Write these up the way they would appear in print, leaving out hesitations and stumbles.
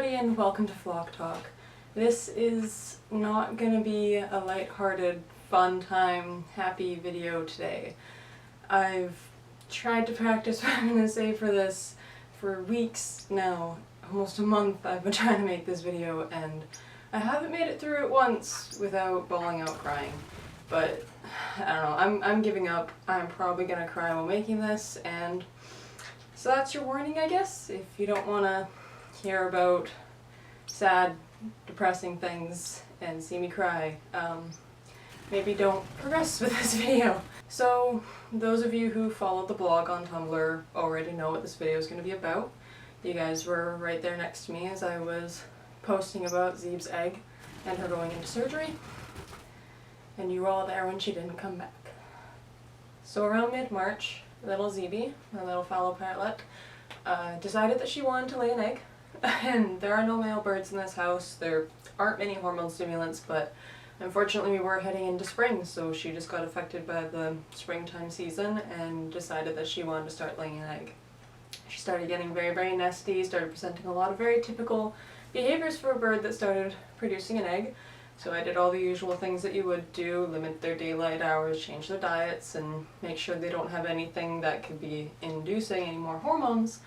everybody and welcome to Flock Talk. This is not gonna be a lighthearted, fun time, happy video today. I've tried to practice what I'm gonna say for this for weeks now. Almost a month I've been trying to make this video and I haven't made it through it once without bawling out crying. But I don't know, I'm giving up. I'm probably gonna cry while making this, and so that's your warning, I guess, if you don't want to hear about sad, depressing things and see me cry. Maybe don't progress with this video. So, those of you who followed the blog on Tumblr already know what this video is going to be about. You guys were right there next to me as I was posting about Zeeb's egg and her going into surgery. And you were all there when she didn't come back. So around mid-March, little Zeebie, my little fallow parrotlet, decided that she wanted to lay an egg. And there are no male birds in this house. There aren't many hormone stimulants, but unfortunately we were heading into spring, so she just got affected by the springtime season and decided that she wanted to start laying an egg. She started getting very, very nesty, started presenting a lot of very typical behaviors for a bird that started producing an egg. So I did all the usual things that you would do, limit their daylight hours, change their diets, and make sure they don't have anything that could be inducing any more hormones.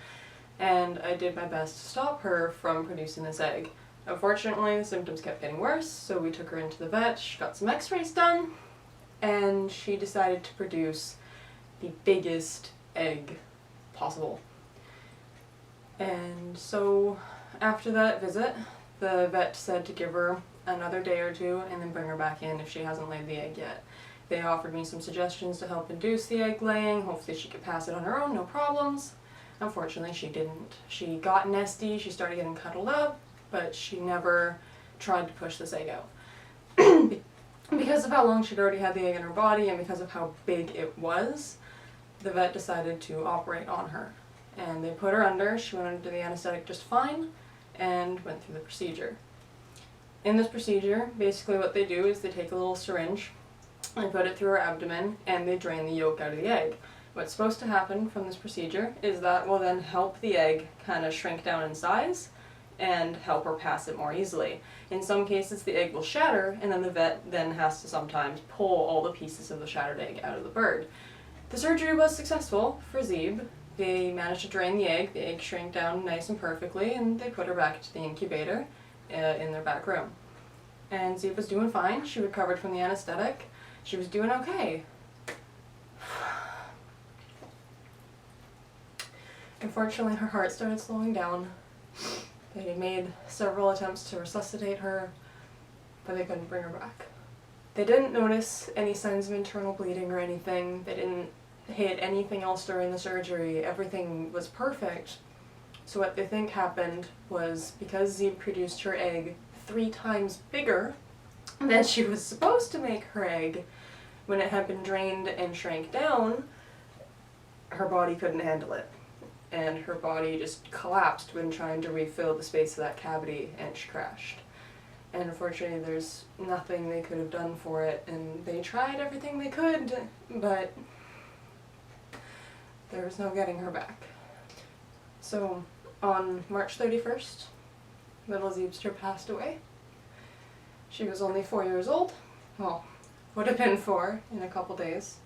And I did my best to stop her from producing this egg. Unfortunately, the symptoms kept getting worse, so we took her into the vet, she got some x-rays done, and she decided to produce the biggest egg possible. And so after that visit, the vet said to give her another day or two and then bring her back in if she hasn't laid the egg yet. They offered me some suggestions to help induce the egg laying. Hopefully she could pass it on her own, no problems. Unfortunately she didn't. She got nesty, she started getting cuddled up, but she never tried to push this egg out. Because of how long she'd already had the egg in her body and because of how big it was, the vet decided to operate on her. And they put her under, she went under the anesthetic just fine, and went through the procedure. In this procedure, basically what they do is they take a little syringe and put it through her abdomen and they drain the yolk out of the egg. What's supposed to happen from this procedure is that will then help the egg kind of shrink down in size and help her pass it more easily. In some cases the egg will shatter and then the vet then has to sometimes pull all the pieces of the shattered egg out of the bird. The surgery was successful for Zeeb. They managed to drain the egg shrank down nice and perfectly, and they put her back into the incubator in their back room. And Zeeb was doing fine. She recovered from the anesthetic. She was doing okay. Unfortunately, her heart started slowing down. They made several attempts to resuscitate her, but they couldn't bring her back. They didn't notice any signs of internal bleeding or anything. They didn't hit anything else during the surgery. Everything was perfect. So what they think happened was because Zeeb produced her egg 3 times bigger than she was supposed to make her egg, when it had been drained and shrank down, her body couldn't handle it. And her body just collapsed when trying to refill the space of that cavity, and she crashed. And unfortunately there's nothing they could have done for it, and they tried everything they could, but there was no getting her back. So on March 31st, little Zeebster passed away. She was only 4 years old. Well, would have been 4 in a couple days.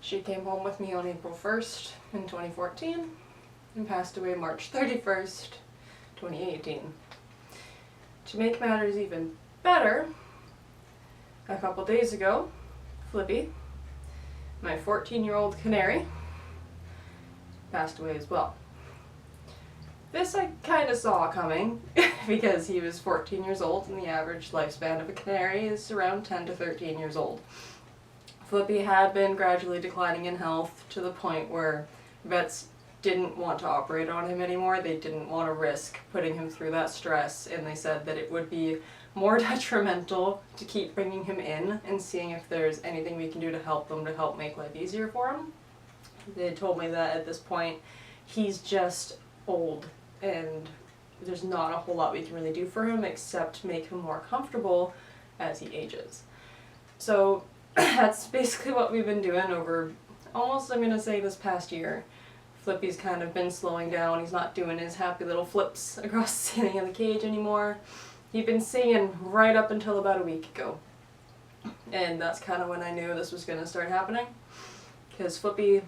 She came home with me on April 1st in 2014 and passed away March 31st, 2018. To make matters even better, a couple days ago, Flippy, my 14-year-old canary, passed away as well. This I kind of saw coming because he was 14 years old and the average lifespan of a canary is around 10 to 13 years old. Flippy had been gradually declining in health to the point where vets didn't want to operate on him anymore. They didn't want to risk putting him through that stress, and they said that it would be more detrimental to keep bringing him in and seeing if there's anything we can do to help him, to help make life easier for him. They told me that at this point he's just old and there's not a whole lot we can really do for him except make him more comfortable as he ages. So that's basically what we've been doing over almost, I'm going to say, this past year. Flippy's kind of been slowing down. He's not doing his happy little flips across the ceiling of the cage anymore. He'd been singing right up until about a week ago. And that's kind of when I knew this was going to start happening. Because Flippy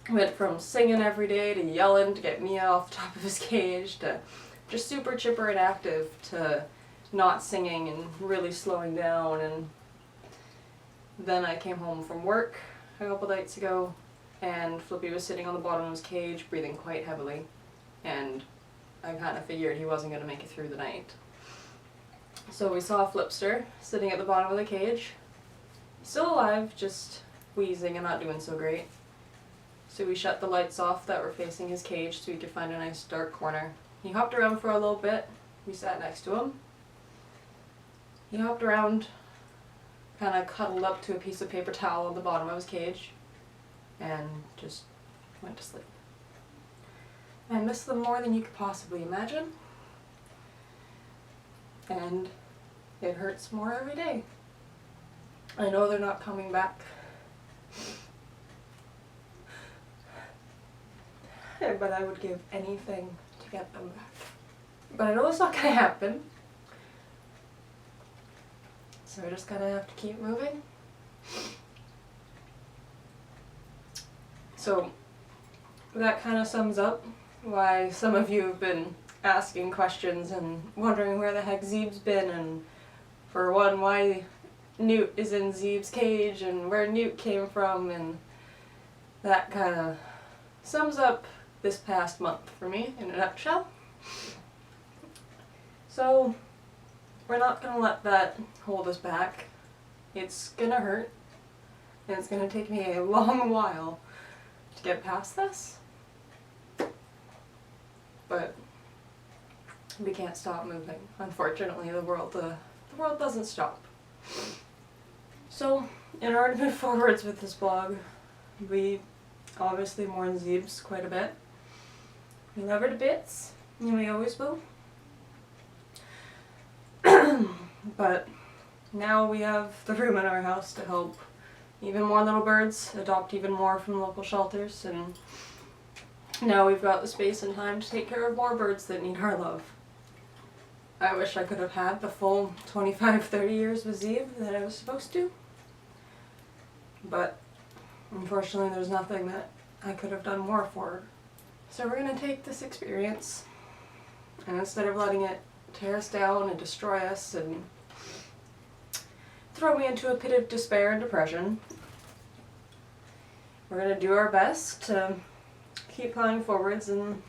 went from singing every day to yelling to get me off the top of his cage to just super chipper and active to not singing and really slowing down. And then I came home from work a couple nights ago and Flippy was sitting on the bottom of his cage breathing quite heavily, and I kind of figured he wasn't going to make it through the night. So we saw Flipster sitting at the bottom of the cage, still alive, just wheezing and not doing so great. So we shut the lights off that were facing his cage so he could find a nice dark corner. He hopped around for a little bit. We sat next to him. He hopped around, kind of cuddled up to a piece of paper towel on the bottom of his cage, and just went to sleep. I miss them more than you could possibly imagine, and it hurts more every day. I know they're not coming back, but I would give anything to get them back. But I know it's not gonna happen, so I just gotta have to keep moving. So that kind of sums up why some of you have been asking questions and wondering where the heck Zeeb's been, and for one, why Newt is in Zeeb's cage and where Newt came from, and that kind of sums up this past month for me in a nutshell. So we're not going to let that hold us back. It's going to hurt, and it's going to take me a long while to get past this, but we can't stop moving. Unfortunately, the world doesn't stop. So, in order to move forwards with this blog, we obviously mourn Zeebs quite a bit. We love her to bits, and we always will. But now we have the room in our house to help even more little birds, adopt even more from local shelters, and now we've got the space and time to take care of more birds that need our love. I wish I could have had the full 25-30 years with Zeeb that I was supposed to, but unfortunately there's nothing that I could have done more for her. So we're going to take this experience, and instead of letting it tear us down and destroy us and throw me into a pit of despair and depression, we're going to do our best to keep flying forwards and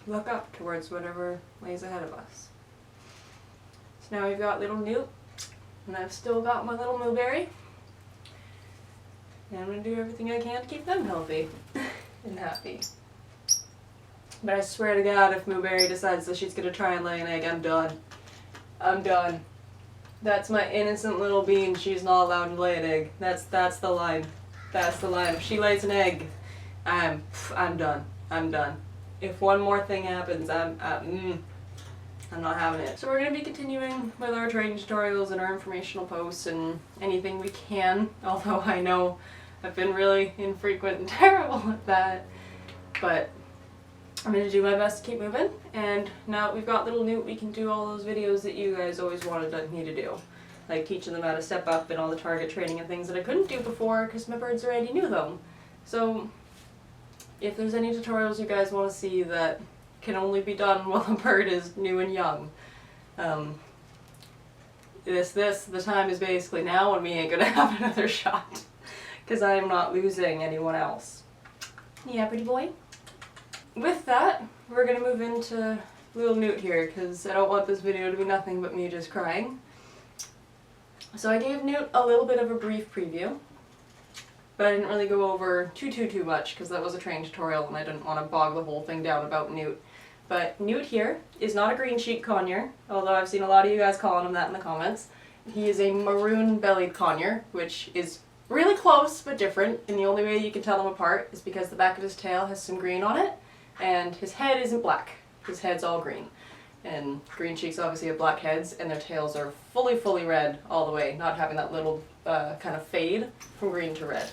look up towards whatever lays ahead of us. So now we've got little Newt, and I've still got my little Mooberry, and I'm going to do everything I can to keep them healthy and happy. But I swear to God, if Mooberry decides that she's going to try and lay an egg, I'm done. I'm done. That's my innocent little bean. She's not allowed to lay an egg. That's the line. That's the line. If she lays an egg, I'm done. I'm done. If one more thing happens, I'm not having it. So we're going to be continuing with our training tutorials and our informational posts and anything we can, although I know I've been really infrequent and terrible at that, but I'm going to do my best to keep moving, and now that we've got little Newt, we can do all those videos that you guys always wanted me to do, like teaching them how to step up and all the target training and things that I couldn't do before because my birds already knew them. So if there's any tutorials you guys want to see that can only be done while a bird is new and young, the time is basically now, and we ain't gonna have another shot because I am not losing anyone else. Yeah, pretty boy? With that, we're gonna move into little Newt here because I don't want this video to be nothing but me just crying. So I gave Newt a little bit of a brief preview, but I didn't really go over too much because that was a training tutorial and I didn't want to bog the whole thing down about Newt. But Newt here is not a green cheek conure, although I've seen a lot of you guys calling him that in the comments. He is a maroon-bellied conure, which is really close but different, and the only way you can tell them apart is because the back of his tail has some green on it, and his head isn't black. His head's all green. And green cheeks obviously have black heads, and their tails are fully red all the way, not having that little kind of fade from green to red.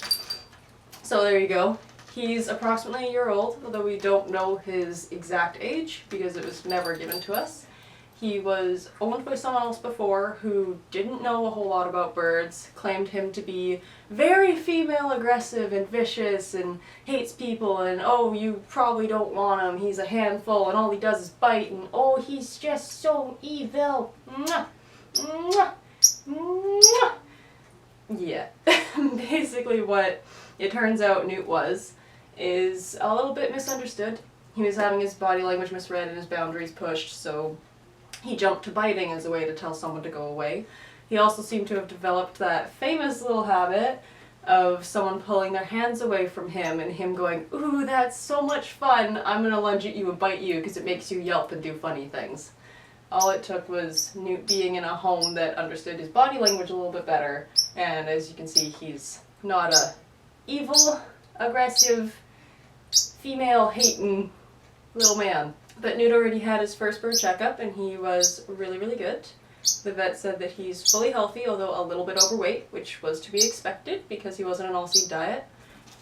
So there you go. He's approximately a year old, although we don't know his exact age because it was never given to us. He was owned by someone else before who didn't know a whole lot about birds, claimed him to be very female aggressive and vicious and hates people and oh, you probably don't want him, he's a handful and all he does is bite and oh, he's just so evil. Mwah! Mwah! Mwah! Yeah. Basically what it turns out Newt is a little bit misunderstood. He was having his body language misread and his boundaries pushed, so he jumped to biting as a way to tell someone to go away. He also seemed to have developed that famous little habit of someone pulling their hands away from him and him going, ooh, that's so much fun, I'm gonna lunge at you and bite you because it makes you yelp and do funny things. All it took was Newt being in a home that understood his body language a little bit better, and as you can see, he's not a evil, aggressive, female-hating little man. But Newt already had his first bird checkup and he was really, really good. The vet said that he's fully healthy, although a little bit overweight, which was to be expected because he wasn't an all-seed diet.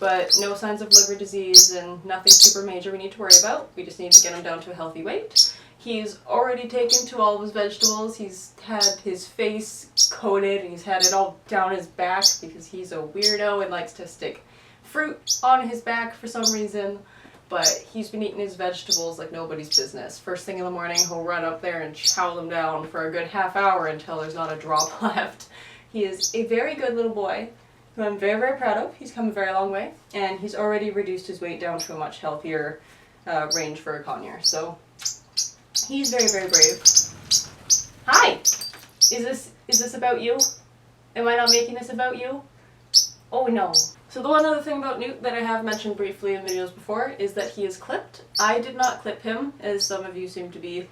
But no signs of liver disease and nothing super major we need to worry about. We just need to get him down to a healthy weight. He's already taken to all of his vegetables. He's had his face coated and he's had it all down his back because he's a weirdo and likes to stick fruit on his back for some reason. But he's been eating his vegetables like nobody's business. First thing in the morning, he'll run up there and chow them down for a good half hour until there's not a drop left. He is a very good little boy, who I'm very, very proud of. He's come a very long way, and he's already reduced his weight down to a much healthier range for a conure. So he's very, very brave. Hi! Is this about you? Am I not making this about you? Oh no. So the one other thing about Newt that I have mentioned briefly in videos before is that he is clipped. I did not clip him, as some of you seem to be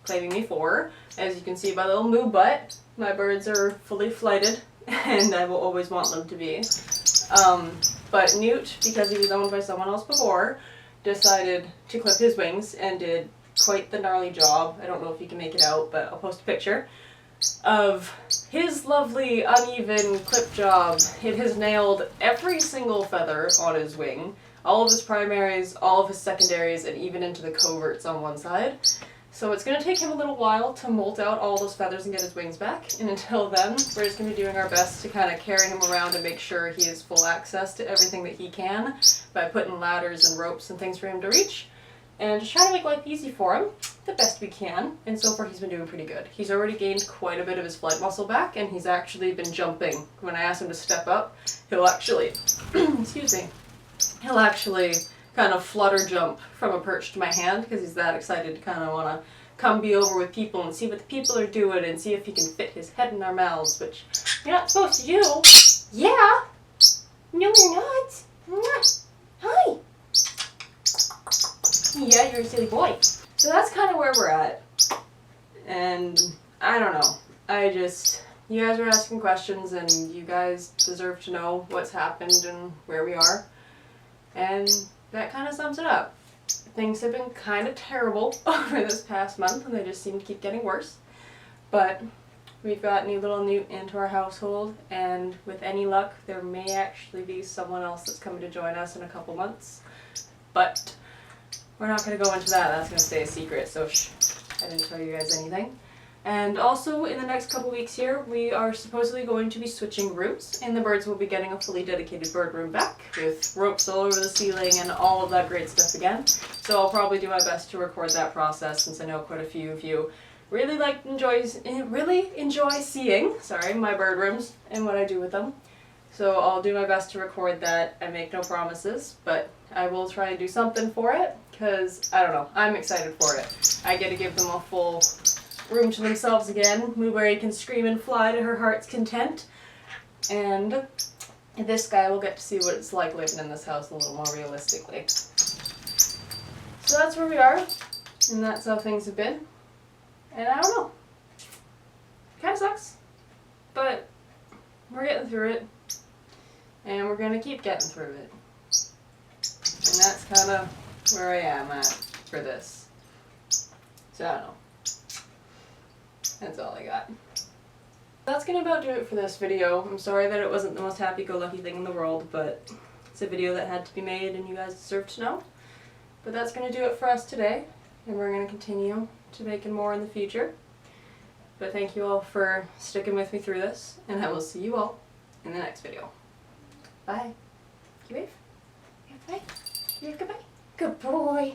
claiming me for. As you can see by the little moo butt, my birds are fully flighted, and I will always want them to be. But Newt, because he was owned by someone else before, decided to clip his wings and did quite the gnarly job. I don't know if you can make it out, but I'll post a picture of his lovely uneven clip job. It has nailed every single feather on his wing, all of his primaries, all of his secondaries, and even into the coverts on one side. So it's going to take him a little while to molt out all those feathers and get his wings back, and until then, we're just going to be doing our best to kind of carry him around and make sure he has full access to everything that he can by putting ladders and ropes and things for him to reach, and just trying to make life easy for him the best we can, and so far he's been doing pretty good. He's already gained quite a bit of his flight muscle back, and he's actually been jumping. When I ask him to step up, he'll actually, excuse me, he'll actually kind of flutter jump from a perch to my hand because he's that excited to kind of want to come be over with people and see what the people are doing and see if he can fit his head in our mouths, which you're not supposed to do. Yeah. No, you're not. Mwah. Hi. Yeah, you're a silly boy. So that's kind of where we're at. And I don't know. You guys are asking questions and you guys deserve to know what's happened and where we are. And that kind of sums it up. Things have been kind of terrible over this past month and they just seem to keep getting worse. But we've got new little Newt into our household, and with any luck there may actually be someone else that's coming to join us in a couple months. But we're not going to go into that. That's going to stay a secret, so shh, I didn't tell you guys anything. And also, in the next couple weeks here, we are supposedly going to be switching rooms, and the birds will be getting a fully dedicated bird room back, with ropes all over the ceiling and all of that great stuff again. So I'll probably do my best to record that process, since I know quite a few of you really enjoy seeing, my bird rooms and what I do with them. So I'll do my best to record that. I make no promises, but I will try and do something for it, because, I don't know, I'm excited for it. I get to give them a full room to themselves again. Blueberry can scream and fly to her heart's content, and this guy will get to see what it's like living in this house a little more realistically. So that's where we are, and that's how things have been, and I don't know. Kinda sucks, but we're getting through it, and we're gonna keep getting through it. And that's kind of where I am at for this. So I don't know. That's all I got. That's gonna about do it for this video. I'm sorry that it wasn't the most happy-go-lucky thing in the world, but It's a video that had to be made and you guys deserve to know. But that's going to do it for us today, and we're going to continue to making more in the future. But thank you all for sticking with me through this, and I will see you all in the next video. Bye. You wave? Yeah, bye. Yeah, goodbye. Good boy.